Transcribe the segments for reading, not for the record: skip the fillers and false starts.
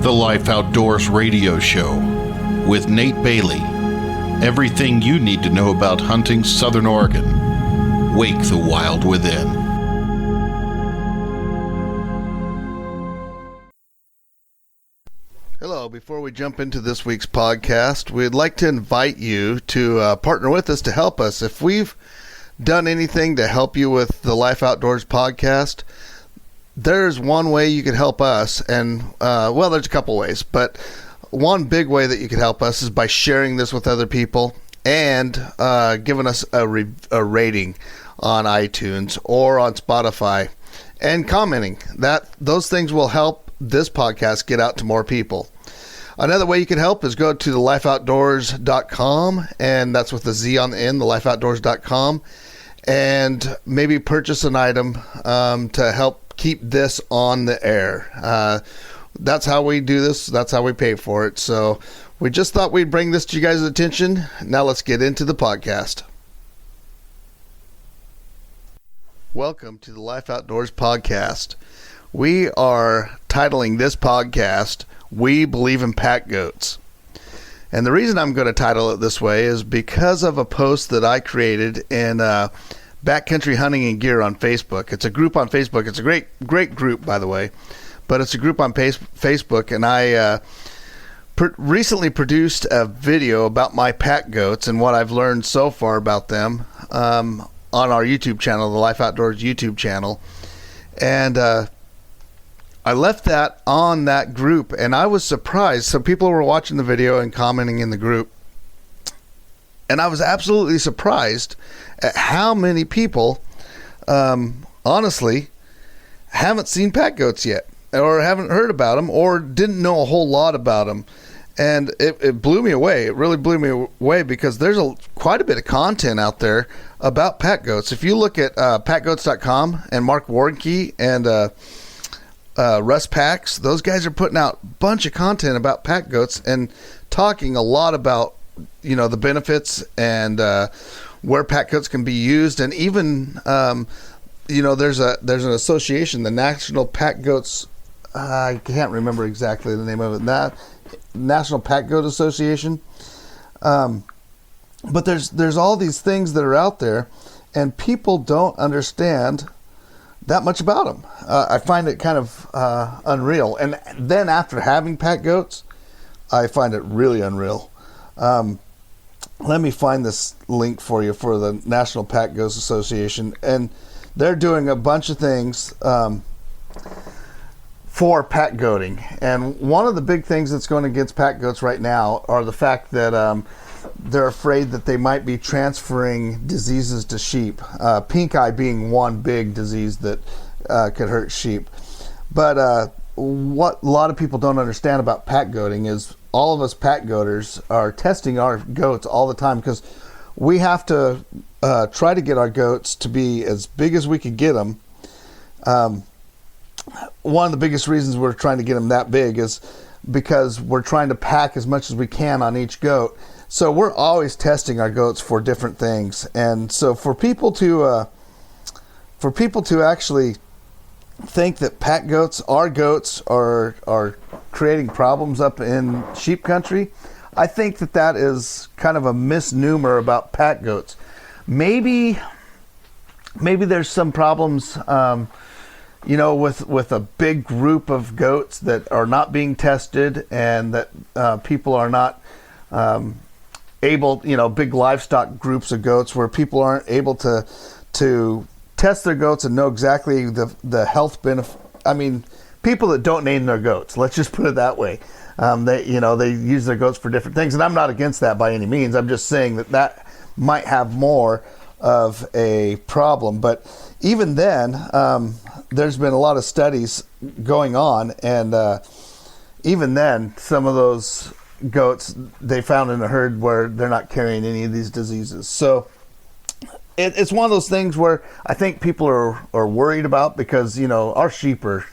The Life Outdoors radio show with Nate Bailey. Everything you need to know about hunting Southern Oregon. Wake the wild within. Hello, before we jump into this week's podcast, we'd like to invite you to partner with us to help us. If we've done anything to help you with the Life Outdoors podcast, there's one way you could help us, and there's a couple ways, but one big way that you could help us is by sharing this with other people and giving us a rating on iTunes or on Spotify and commenting. Those things will help this podcast get out to more people. Another way you can help is go to thelifeoutdoors.com, and that's with a Z on the end, thelifeoutdoors.com, and maybe purchase an item to help keep this on the air. That's how we do this. That's how we pay for it. So we just thought we'd bring this to you guys' attention. Now let's get into the podcast. Welcome to the Life Outdoors podcast. We are titling this podcast, We Believe in Pack Goats. And the reason I'm going to title it this way is because of a post that I created in Backcountry Hunting and Gear on Facebook. It's a group on Facebook. It's a great group, by the way. But it's a group on Facebook, and I recently produced a video about my pack goats and what I've learned so far about them on our YouTube channel, the Life Outdoors YouTube channel. And I left that on that group, and I was surprised. So people were watching the video and commenting in the group, and I was absolutely surprised at how many people, honestly, haven't seen pack goats yet, or haven't heard about them, or didn't know a whole lot about them. And it blew me away. It really blew me away because there's quite a bit of content out there about pack goats. If you look at packgoats.com and Mark Warnke and Russ Packs, those guys are putting out a bunch of content about pack goats and talking a lot about, the benefits and where pack goats can be used. And even, there's an association, the National Pack Goats, I can't remember exactly the name of it, National Pack Goat Association. But there's all these things that are out there, and people don't understand that much about them. I find it kind of unreal. And then after having pack goats, I find it really unreal. Let me find this link for you for the National Pack Goats Association, and they're doing a bunch of things for pack goating. And one of the big things that's going against pack goats right now are the fact that they're afraid that they might be transferring diseases to sheep. Pink eye being one big disease that could hurt sheep. But what a lot of people don't understand about pack goating is all of us pack goaters are testing our goats all the time, because we have to try to get our goats to be as big as we can get them. One of the biggest reasons we're trying to get them that big is because we're trying to pack as much as we can on each goat. So we're always testing our goats for different things. And so for people to actually think that pack goats, our goats, are creating problems up in sheep country, I think that is kind of a misnomer about pack goats. Maybe there's some problems, with a big group of goats that are not being tested, and that people are not able, big livestock groups of goats where people aren't able to test their goats and know exactly the health benefit. I mean, people that don't name their goats, let's just put it that way. They use their goats for different things, and I'm not against that by any means. I'm just saying that might have more of a problem. But even then, there's been a lot of studies going on, and even then, some of those goats they found in a herd where they're not carrying any of these diseases. So it's one of those things where I think people are worried about, because our sheep are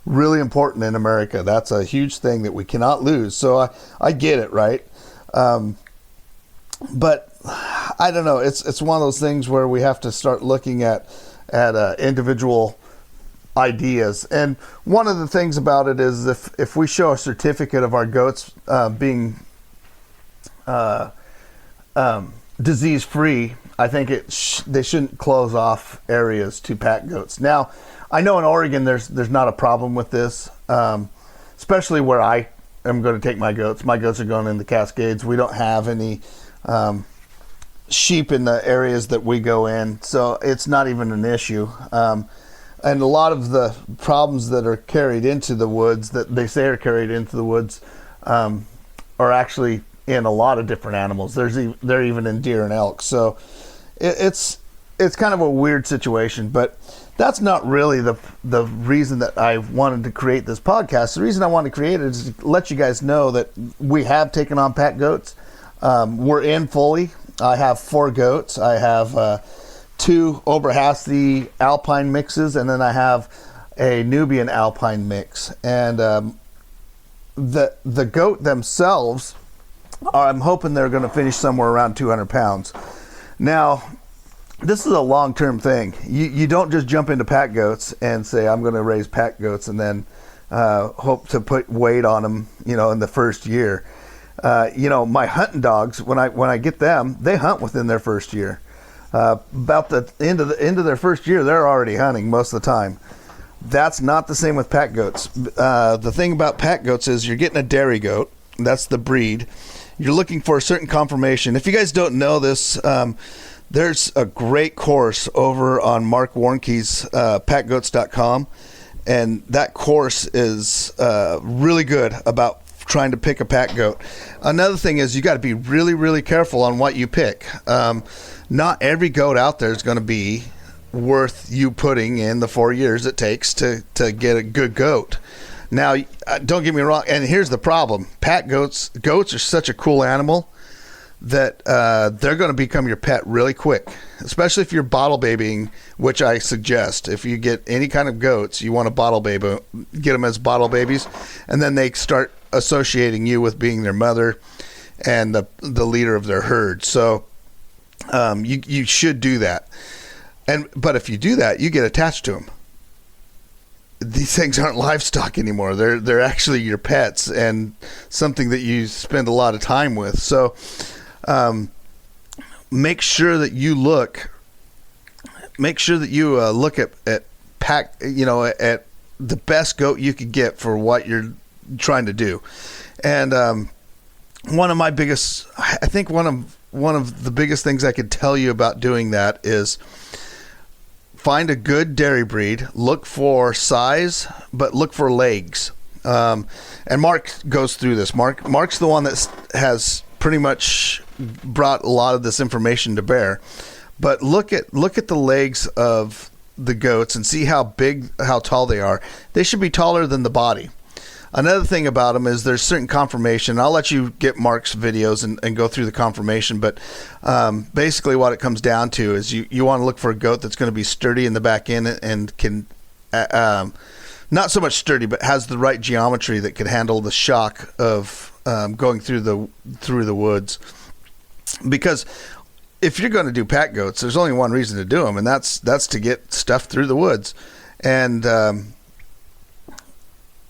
really important in America. That's a huge thing that we cannot lose. So I get it, right? But I don't know. It's one of those things where we have to start looking at individual ideas. And one of the things about it is if we show a certificate of our goats being disease free, I think they shouldn't close off areas to pack goats. Now, I know in Oregon there's not a problem with this, especially where I am going to take my goats. My goats are going in the Cascades. We don't have any sheep in the areas that we go in, so it's not even an issue. And a lot of the problems that are carried into the woods, that they say are carried into the woods, are actually in a lot of different animals. They're even in deer and elk. So it's kind of a weird situation, but that's not really the reason that I wanted to create this podcast. The reason I wanted to create it is to let you guys know that we have taken on pack goats. We're in fully. I have 4 goats. I have 2 Oberhasli Alpine mixes, and then I have a Nubian Alpine mix. And the goat themselves, I'm hoping they're going to finish somewhere around 200 pounds. Now, this is a long-term thing. You don't just jump into pack goats and say, I'm going to raise pack goats and then hope to put weight on them, in the first year. My hunting dogs, when I get them, they hunt within their first year. About the end of their first year, they're already hunting most of the time. That's not the same with pack goats. The thing about pack goats is you're getting a dairy goat. That's the breed. You're looking for a certain conformation. If you guys don't know this, there's a great course over on Mark Warnke's packgoats.com, and that course is really good about trying to pick a pack goat. Another thing is you got to be really, really careful on what you pick. Not every goat out there is going to be worth you putting in the 4 years it takes to get a good goat. Now, don't get me wrong, and here's the problem. Pack goats are such a cool animal that they're going to become your pet really quick, especially if you're bottle babying, which I suggest. If you get any kind of goats, you want to bottle baby, get them as bottle babies, and then they start associating you with being their mother and the leader of their herd. So you should do that. But if you do that, you get attached to them. These things aren't livestock anymore. They're actually your pets and something that you spend a lot of time with. So make sure that you look at pack, at the best goat you could get for what you're trying to do. And one of the biggest things I could tell you about doing that is find a good dairy breed. Look for size, but look for legs. And Mark goes through this. Mark's the one that has pretty much brought a lot of this information to bear. But look at the legs of the goats and see how tall they are. They should be taller than the body. Another thing about them is there's certain conformation. I'll let you get Mark's videos and go through the conformation, but basically what it comes down to is you want to look for a goat that's going to be sturdy in the back end and can not so much sturdy, but has the right geometry that can handle the shock of going through the woods. Because if you're going to do pack goats, there's only one reason to do them, and that's to get stuff through the woods. And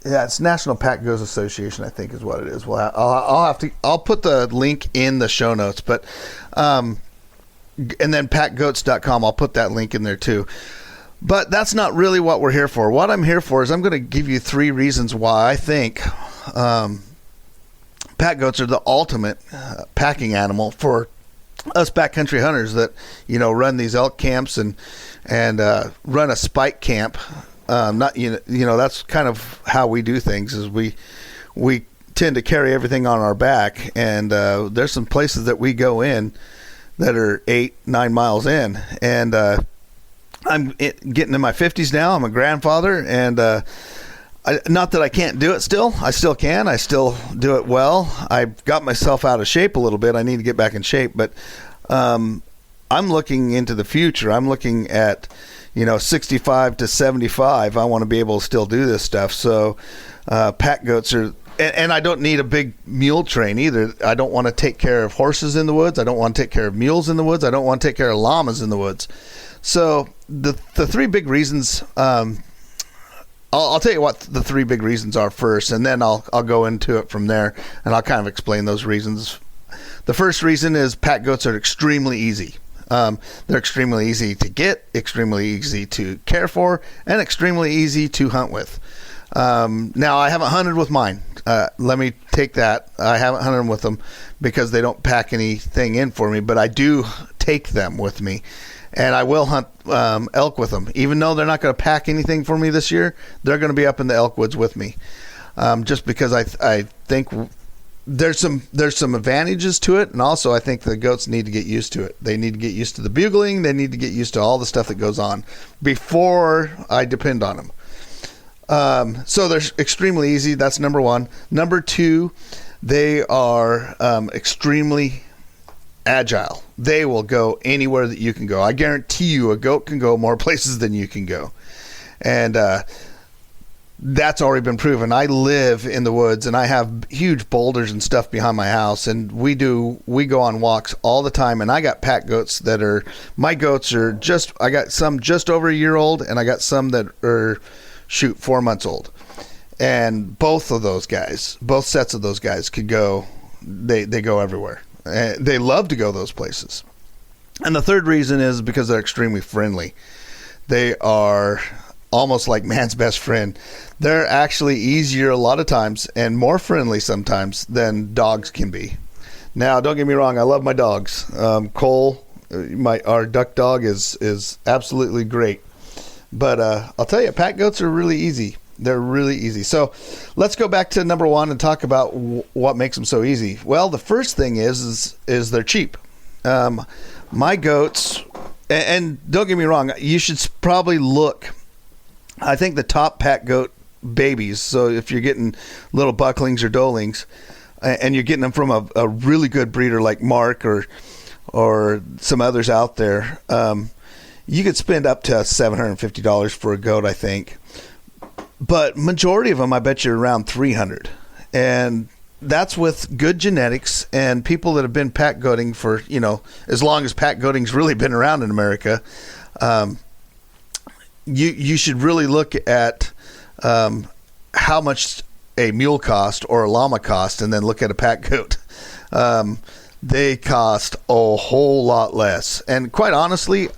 it's National Pack Goats Association, I think is what it is. Well, I'll put the link in the show notes, but and then packgoats.com, I'll put that link in there too. But that's not really what we're here for. What I'm here for is I'm going to give you 3 reasons why I think pack goats are the ultimate packing animal for us backcountry hunters that run these elk camps and run a spike camp. That's kind of how we do things. Is we tend to carry everything on our back, and there's some places that we go in that are 8-9 miles in, and I'm getting in my 50s now. I'm a grandfather, and not that I can't do it still. I still can. I still do it well. I've got myself out of shape a little bit. I need to get back in shape, but I'm looking into the future. I'm looking at 65 to 75. I want to be able to still do this stuff. So pack goats are, and I don't need a big mule train either. I don't want to take care of horses in the woods. I don't want to take care of mules in the woods. I don't want to take care of llamas in the woods. So the 3 big reasons I'll tell you what the three big reasons are first, and then I'll go into it from there, and I'll kind of explain those reasons. The first reason is pack goats are extremely easy. They're extremely easy to get, extremely easy to care for, and extremely easy to hunt with. Now, I haven't hunted with mine. Let me take that. I haven't hunted with them because they don't pack anything in for me, but I do take them with me. And I will hunt elk with them. Even though they're not going to pack anything for me this year, they're going to be up in the elk woods with me. Just because I think there's some advantages to it, and also I think the goats need to get used to it. They need to get used to the bugling. They need to get used to all the stuff that goes on before I depend on them. So they're extremely easy. That's number one. Number two, they are extremely agile. They will go anywhere that you can go. I guarantee you a goat can go more places than you can go. And that's already been proven. I live in the woods, and I have huge boulders and stuff behind my house, and we go on walks all the time. And I got pack goats that are, my goats are I got some just over a year old, and I got some that are 4 months old. And both sets of those guys could go, they go everywhere. They love to go those places. And the third reason is because they're extremely friendly. They are almost like man's best friend. They're actually easier a lot of times and more friendly sometimes than dogs can be. Now, don't get me wrong, I love my dogs. Cole, our duck dog, is absolutely great. But I'll tell you, pack goats are really easy. They're really easy. So let's go back to number one and talk about what makes them so easy. Well, the first thing is they're cheap. My goats, and don't get me wrong, you should probably look. I think the top pack goat babies, so if you're getting little bucklings or doelings, and you're getting them from a really good breeder like Mark or some others out there, you could spend up to $750 for a goat, I think. But majority of them, I bet you're around $300, and that's with good genetics and people that have been pack goating for, as long as pack goating's really been around in America. You should really look at how much a mule cost or a llama cost, and then look at a pack goat. They cost a whole lot less, and quite honestly,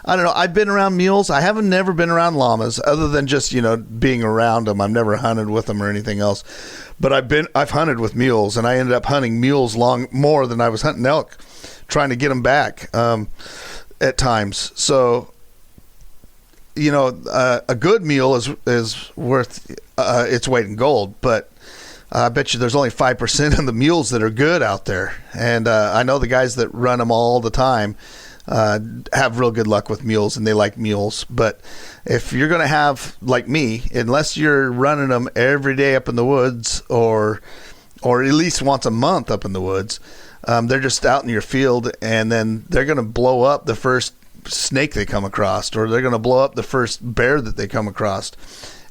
I don't know. I've been around mules. I haven't never been around llamas, other than just being around them. I've never hunted with them or anything else. But I've hunted with mules, and I ended up hunting mules more than I was hunting elk, trying to get them back at times. So, a good mule is worth its weight in gold. But I bet you there's only 5% of the mules that are good out there, and I know the guys that run them all the time have real good luck with mules, and they like mules. But if you're going to have, like me, unless you're running them every day up in the woods, or at least once a month up in the woods, they're just out in your field, and then they're going to blow up the first snake they come across, or they're going to blow up the first bear that they come across.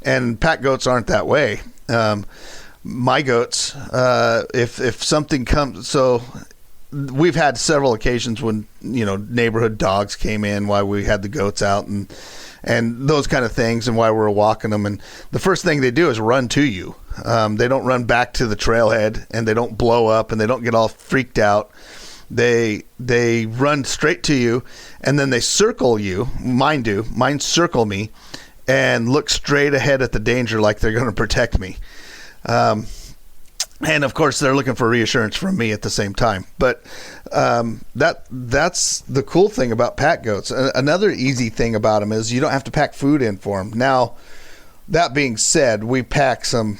And pack goats aren't that way. My goats, if something comes, so we've had several occasions when neighborhood dogs came in while we had the goats out, and those kind of things, and while we were walking them, and the first thing they do is run to you. They don't run back to the trailhead, and they don't blow up, and they don't get all freaked out. They run straight to you, and then they circle you. Mine circle me and look straight ahead at the danger like they're going to protect me. And of course, they're looking for reassurance from me at the same time. But that's the cool thing about pack goats. Another easy thing about them is you don't have to pack food in for them. Now, that being said, we pack some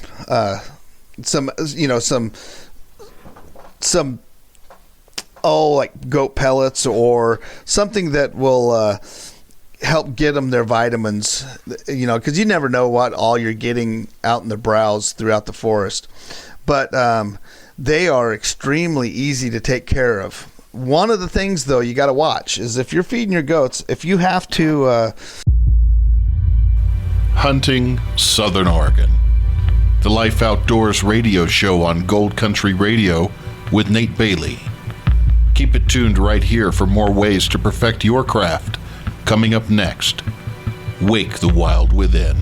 like goat pellets or something that will help get them their vitamins. Because you never know what all you're getting out in the browse throughout the forest. But they are extremely easy to take care of. One of the things, though, you got to watch is if you're feeding your goats, if you have to... Hunting Southern Oregon. The Life Outdoors radio show on Gold Country Radio with Nate Bailey. Keep it tuned right here for more ways to perfect your craft. Coming up next, Wake the wild within.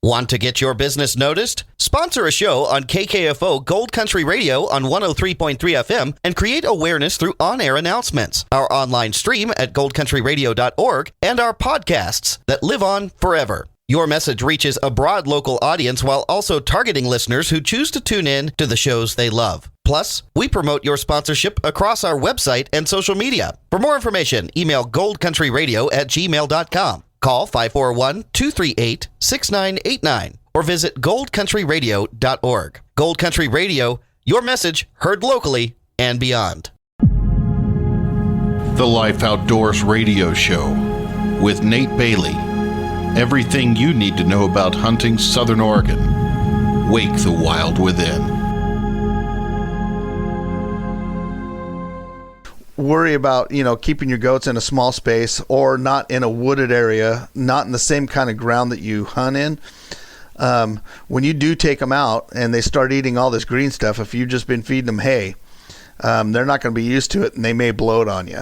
Want to get your business noticed? Sponsor a show on KKFO Gold Country Radio on 103.3 FM and create awareness through on-air announcements, our online stream at goldcountryradio.org, and our podcasts that live on forever. Your message reaches a broad local audience while also targeting listeners who choose to tune in to the shows they love. Plus, we promote your sponsorship across our website and social media. For more information, email goldcountryradio@gmail.com. Call 541-238-6989 or visit goldcountryradio.org. Gold Country Radio, your message heard locally and beyond. The Life Outdoors Radio Show with Nate Bailey. Everything you need to know about hunting Southern Oregon. Wake the wild within. Worry about, keeping your goats in a small space or not in a wooded area, not in the same kind of ground that you hunt in. When you do take them out and they start eating all this green stuff, if you've just been feeding them hay, they're not going to be used to it and they may bloat on you.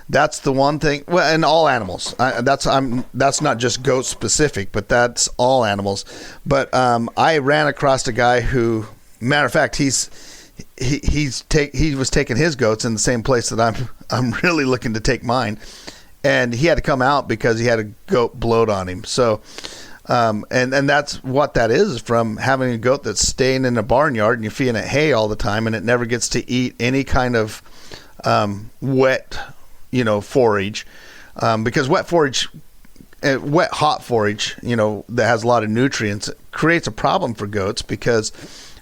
That's the one thing. Well, and all animals. That's not just goat specific, but that's all animals. But I ran across a guy who, matter of fact, he was taking his goats in the same place that I'm really looking to take mine, and he had to come out because he had a goat bloat on him. So, and that's what that is from having a goat that's staying in a barnyard and you're feeding it hay all the time, and it never gets to eat any kind of wet, forage, because wet hot forage, that has a lot of nutrients, creates a problem for goats because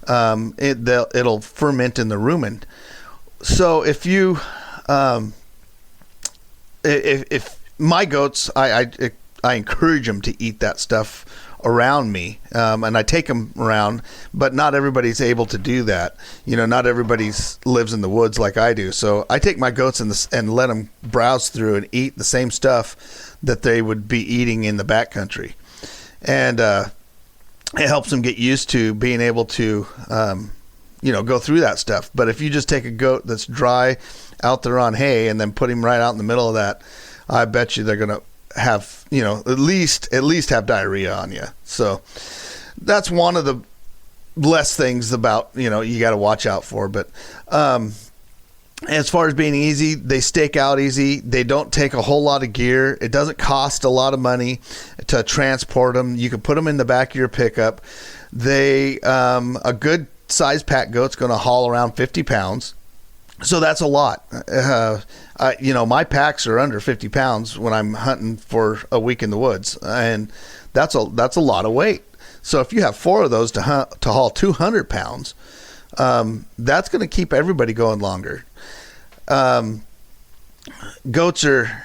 it'll ferment in the rumen. So if you, if my goats, I encourage them to eat that stuff around me, and I take them around, but not everybody's able to do that. Not everybody lives in the woods like I do. So I take my goats and let them browse through and eat the same stuff that they would be eating in the backcountry, and it helps them get used to being able to, go through that stuff. But if you just take a goat that's dry out there on hay and then put him right out in the middle of that, I bet you they're going to have, at least have diarrhea on you. So that's one of the less things about, you got to watch out for. But as far as being easy, they stake out easy. They don't take a whole lot of gear. It doesn't cost a lot of money to transport them. You can put them in the back of your pickup. They, a good size pack goat's going to haul around 50 pounds. So that's a lot. My packs are under 50 pounds when I'm hunting for a week in the woods, and that's a lot of weight. So if you have 4 of those to haul 200 pounds, that's going to keep everybody going longer. Goats are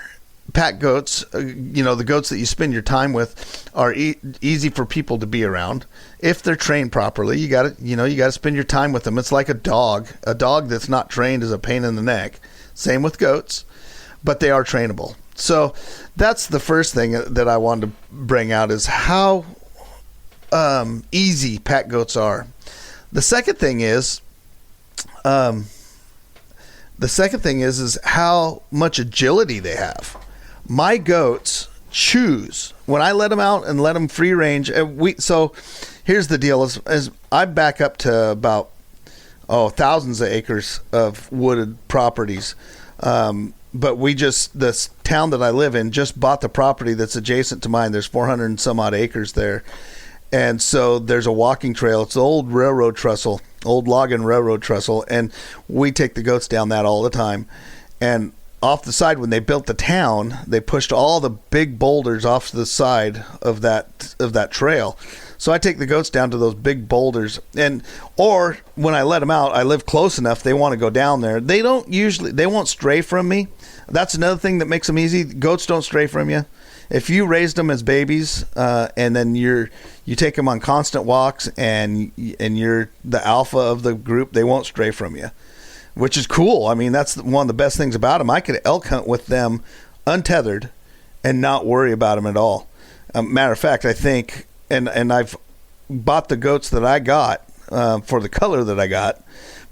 pack goats. The goats that you spend your time with are easy for people to be around if they're trained properly. You got to spend your time with them. It's like a dog. A dog that's not trained is a pain in the neck. Same with goats, but they are trainable. So that's the first thing that I wanted to bring out is how easy pack goats are. The second thing is how much agility they have. My goats choose when I let them out and let them free range. So here's the deal: as I back up to about thousands of acres of wooded properties, but the town that I live in just bought the property that's adjacent to mine. There's 400 and some odd acres there, and so there's a walking trail. It's an old logging railroad trestle, and we take the goats down that all the time. And off the side, when they built the town, they pushed all the big boulders off the side of that trail. So I take the goats down to those big boulders, or when I let them out, I live close enough, they want to go down there. They won't stray from me. That's another thing that makes them easy. Goats don't stray from you. If you raised them as babies, and then you take them on constant walks, and you're the alpha of the group, they won't stray from you, which is cool. I mean, that's one of the best things about them. I could elk hunt with them untethered and not worry about them at all. Matter of fact, I think, and I've bought the goats that I got for the color that I got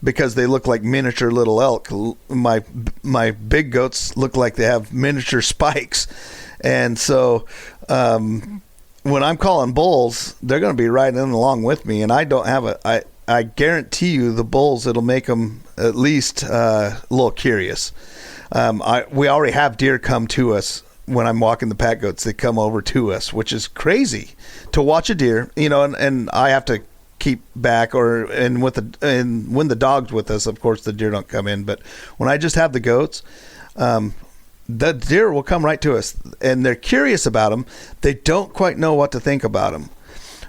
because they look like miniature little elk. My big goats look like they have miniature spikes. And so when I'm calling bulls, they're going to be riding in along with me, and I don't have I guarantee you the bulls, it'll make them at least a little curious. We already have deer come to us when I'm walking the pack goats. They come over to us, which is crazy to watch a deer, and I have to keep back and when the dog's with us, of course the deer don't come in, but when I just have the goats, the deer will come right to us, and they're curious about them. They don't quite know what to think about them,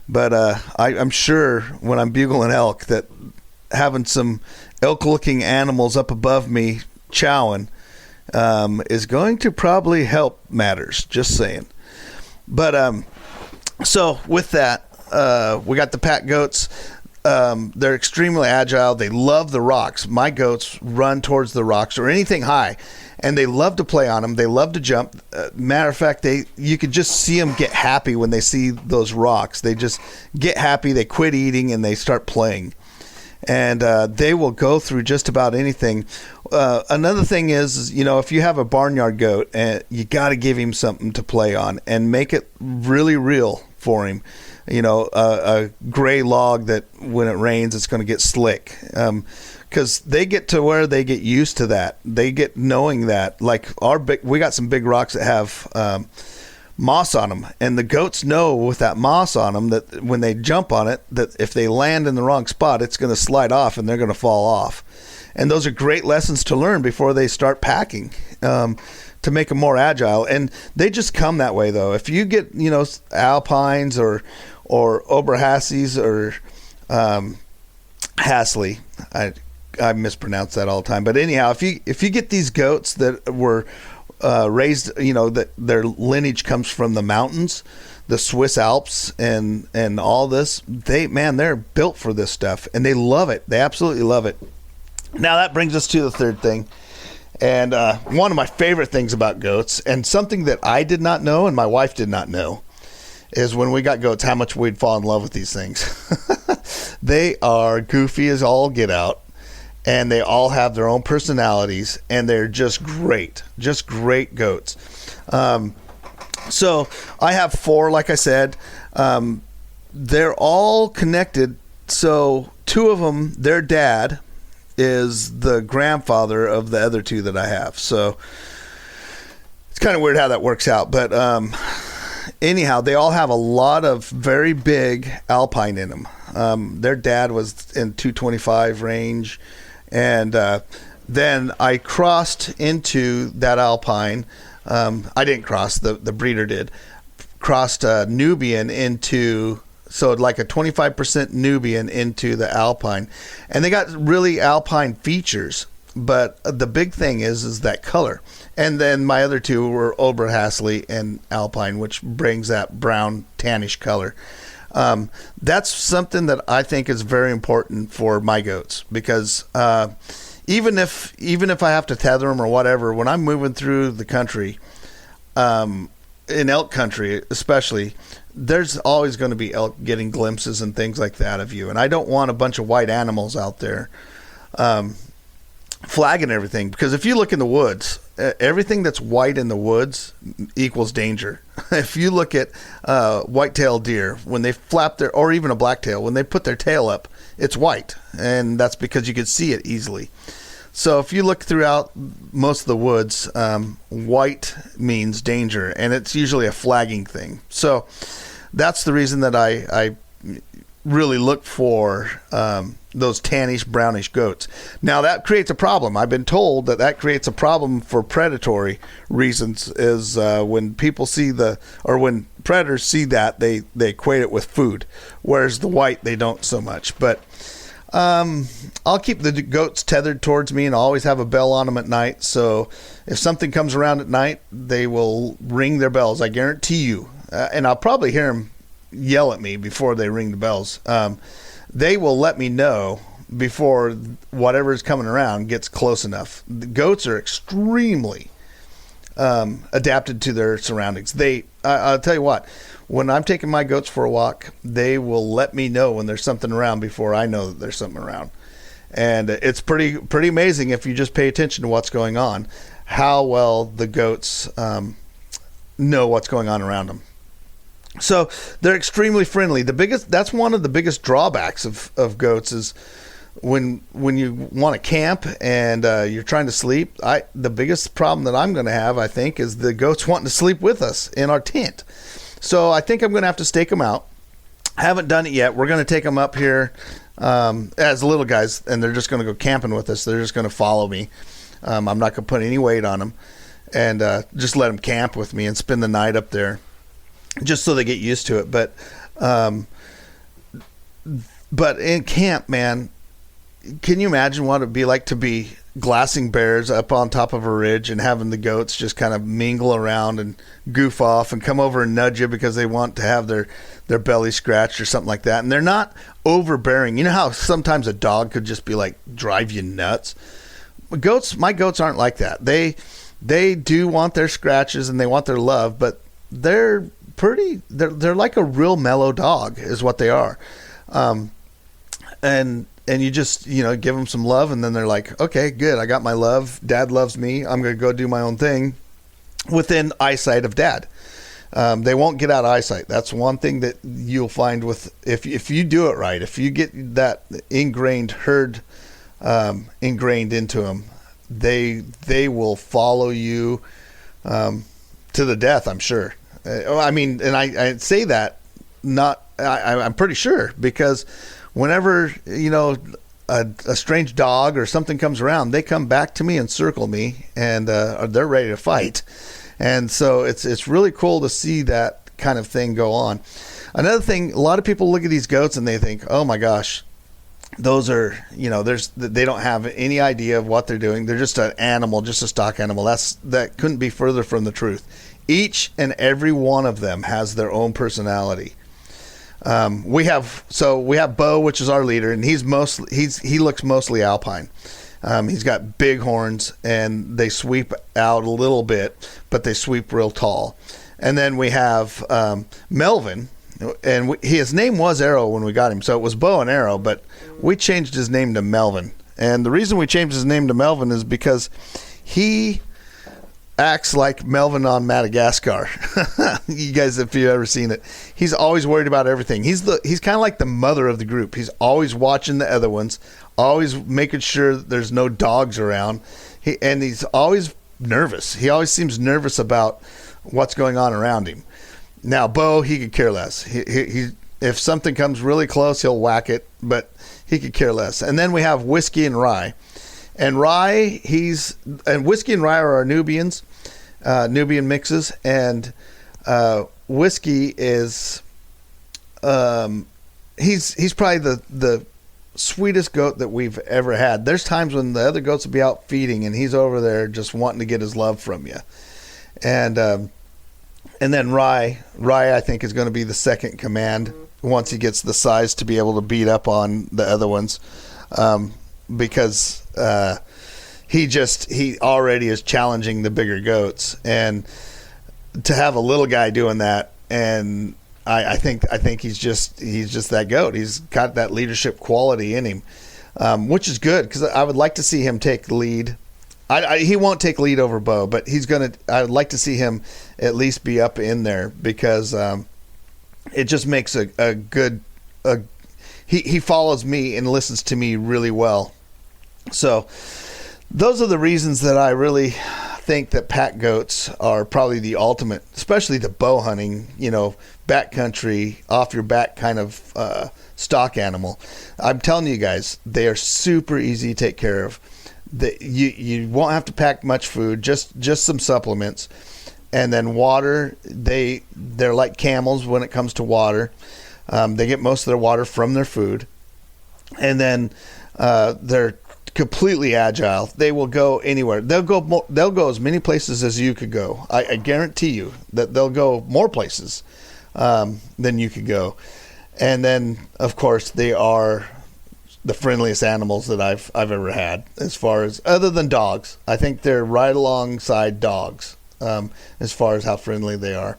but I'm sure when I'm bugling elk that having some elk looking animals up above me chowing is going to probably help matters, just saying. But so with that, we got the pack goats. They're extremely agile. They love the rocks. My goats run towards the rocks or anything high, and they love to play on them. They love to jump. Matter of fact, you could just see them get happy when they see those rocks. They just get happy. They quit eating and they start playing. And they will go through just about anything. Another thing is, if you have a barnyard goat, you got to give him something to play on and make it really real for him. A gray log that when it rains, it's going to get slick. Because they get to where they get used to that. They get knowing that. Like we got some big rocks that have moss on them, and the goats know with that moss on them that when they jump on it, that if they land in the wrong spot, it's going to slide off and they're going to fall off. And those are great lessons to learn before they start packing, to make them more agile. And they just come that way, though. If you get alpines or Oberhassis or Hasley, I mispronounce that all the time. But anyhow, if you get these goats that were raised, that their lineage comes from the mountains, the Swiss Alps, and all this, they're built for this stuff, and they love it. They absolutely love it. Now that brings us to the third thing, and one of my favorite things about goats, and something that I did not know and my wife did not know, is when we got goats, how much we'd fall in love with these things. They are goofy as all get out. And they all have their own personalities, and they're just great goats. So I have 4, like I said. They're all connected. So 2 of them, their dad is the grandfather of the other 2 that I have. So it's kind of weird how that works out. But anyhow, they all have a lot of very big alpine in them. Their dad was in 225 range. And then I crossed into that alpine. I didn't cross, the breeder did. Crossed Nubian into, so like a 25% Nubian into the alpine. And they got really alpine features. But the big thing is that color. And then my other 2 were Oberhasli and alpine, which brings that brown tannish color. That's something that I think is very important for my goats, because even if I have to tether them or whatever, when I'm moving through the country, in elk country especially, there's always going to be elk getting glimpses and things like that of you, and I don't want a bunch of white animals out there flagging everything, because if you look in the woods, everything that's white in the woods equals danger. If you look at white-tailed deer, when they flap their, or even a blacktail, when they put their tail up, it's white, and that's because you can see it easily. So if you look throughout most of the woods, white means danger, and it's usually a flagging thing. So that's the reason that I really look for those tannish, brownish goats. Now that creates a problem. I've been told that creates a problem for predatory reasons, is when people see when predators see that, they equate it with food, whereas the white, they don't so much. But I'll keep the goats tethered towards me and always have a bell on them at night. So if something comes around at night, they will ring their bells. I guarantee you. And I'll probably hear them yell at me before they ring the bells. They will let me know before whatever is coming around gets close enough. The goats are extremely adapted to their surroundings. I'll tell you what, when I'm taking my goats for a walk, they will let me know when there's something around before I know that there's something around. And it's pretty amazing, if you just pay attention to what's going on, how well the goats know what's going on around them. So they're extremely friendly. That's one of the biggest drawbacks of goats is when you want to camp and you're trying to sleep. The biggest problem that I'm going to have, I think, is the goats wanting to sleep with us in our tent. So I think I'm going to have to stake them out. I haven't done it yet. We're going to take them up here as little guys, and they're just going to go camping with us. They're just going to follow me. I'm not going to put any weight on them, and just let them camp with me and spend the night up there, just so they get used to it. But in camp, man, can you imagine what it'd be like to be glassing bears up on top of a ridge and having the goats just kind of mingle around and goof off and come over and nudge you because they want to have their belly scratched or something like that. And they're not overbearing. You know how sometimes a dog could just be like, drive you nuts? My goats aren't like that. They do want their scratches and they want their love, but they're like a real mellow dog is what they are. And you just, give them some love, and then they're like, okay, good. I got my love. Dad loves me. I'm going to go do my own thing within eyesight of Dad. They won't get out of eyesight. That's one thing that you'll find with, if you do it right, if you get that ingrained herd, ingrained into them, they will follow you, to the death, I'm sure. I mean, and I say that I'm pretty sure, because whenever, a strange dog or something comes around, they come back to me and circle me, and they're ready to fight. And so it's really cool to see that kind of thing go on. Another thing, a lot of people look at these goats and they think, oh my gosh, those are, they don't have any idea of what they're doing. They're just an animal, just a stock animal. That couldn't be further from the truth. Each and every one of them has their own personality. We have Bo, which is our leader, and he looks mostly alpine. He's got big horns, and they sweep out a little bit, but they sweep real tall. And then we have Melvin, and his name was Arrow when we got him, so it was Bo and Arrow, but we changed his name to Melvin. And the reason we changed his name to Melvin is because he acts like Melvin on Madagascar. You guys, if you've ever seen it, he's always worried about everything. He's kind of like the mother of the group. He's always watching the other ones, always making sure that there's no dogs around. He's always nervous. He always seems nervous about what's going on around him. Now, Bo, he could care less. He if something comes really close, he'll whack it, but he could care less. And then we have Whiskey and Rye. And Rye, Whiskey and Rye are our Nubian mixes, and Whiskey is he's probably the sweetest goat that we've ever had. There's times when the other goats will be out feeding, and he's over there just wanting to get his love from you. And then Rye, I think, is going to be the second command once he gets the size to be able to beat up on the other ones. Because he already is challenging the bigger goats, and to have a little guy doing that, and I think he's just that goat. He's got that leadership quality in him, which is good, because I would like to see him take lead. He won't take lead over Bo, but I would like to see him at least be up in there, because it just makes a good. He follows me and listens to me really well. So those are the reasons that I really think that pack goats are probably the ultimate, especially the bow hunting, backcountry, off your back kind of stock animal. I'm telling you guys, they are super easy to take care of. You won't have to pack much food, just some supplements, and then water. They're like camels when it comes to water. They get most of their water from their food, and then they're completely agile. They will go anywhere. They'll go as many places as you could go. I guarantee you that they'll go more places than you could go. And then, of course, they are the friendliest animals that I've ever had, as far as, other than dogs. I think they're right alongside dogs as far as how friendly they are.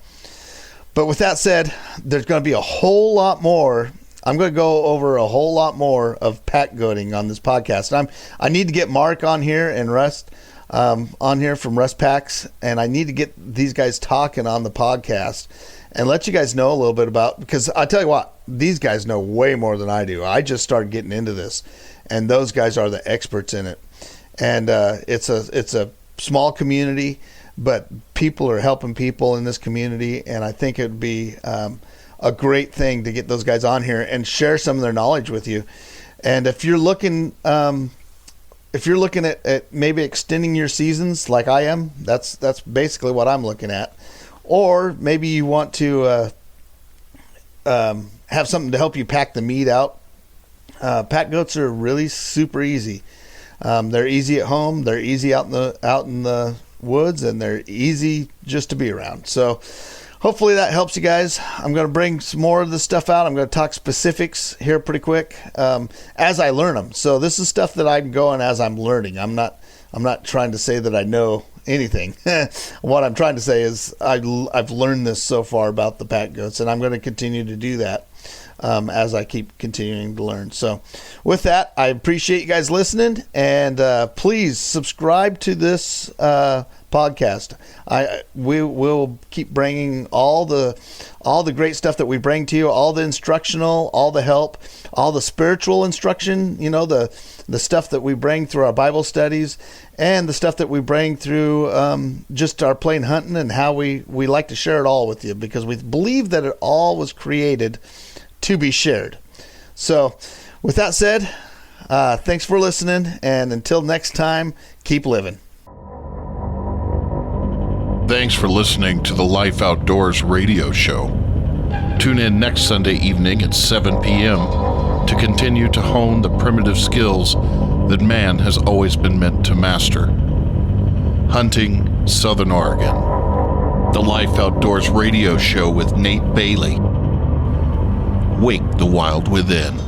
But with that said, there's going to be a whole lot more. I'm going to go over a whole lot more of pack goating on this podcast. I need to get Mark on here and Rust. on here from Rust Packs, and I need to get these guys talking on the podcast and let you guys know a little bit about, because I tell you what, these guys know way more than I do. I just started getting into this, and those guys are the experts in it. And it's a small community, but people are helping people in this community, and I think it would be a great thing to get those guys on here and share some of their knowledge with you. And if you're looking at maybe extending your seasons like I am, that's basically what I'm looking at. Or maybe you want to have something to help you pack the meat out. Pack goats are really super easy. They're easy at home. They're easy out in the woods, and they're easy just to be around. So hopefully that helps you guys. I'm going to bring some more of this stuff out. I'm going to talk specifics here pretty quick as I learn them. So this is stuff that I'm going as I'm learning. I'm not trying to say that I know anything. What I'm trying to say is I've learned this so far about the pack goats, and I'm going to continue to do that as I keep continuing to learn. So with that, I appreciate you guys listening, and please subscribe to this podcast. We will keep bringing all the great stuff that we bring to you, all the instructional, all the help, all the spiritual instruction, the stuff that we bring through our Bible studies, and the stuff that we bring through just our plain hunting, and how we like to share it all with you, because we believe that it all was created to be shared. So with that said, thanks for listening, and until next time, keep living. Thanks for listening to the Life Outdoors radio show. Tune in next Sunday evening at 7 p.m. to continue to hone the primitive skills that man has always been meant to master. Hunting Southern Oregon. The Life Outdoors radio show with Nate Bailey. Wake the wild within.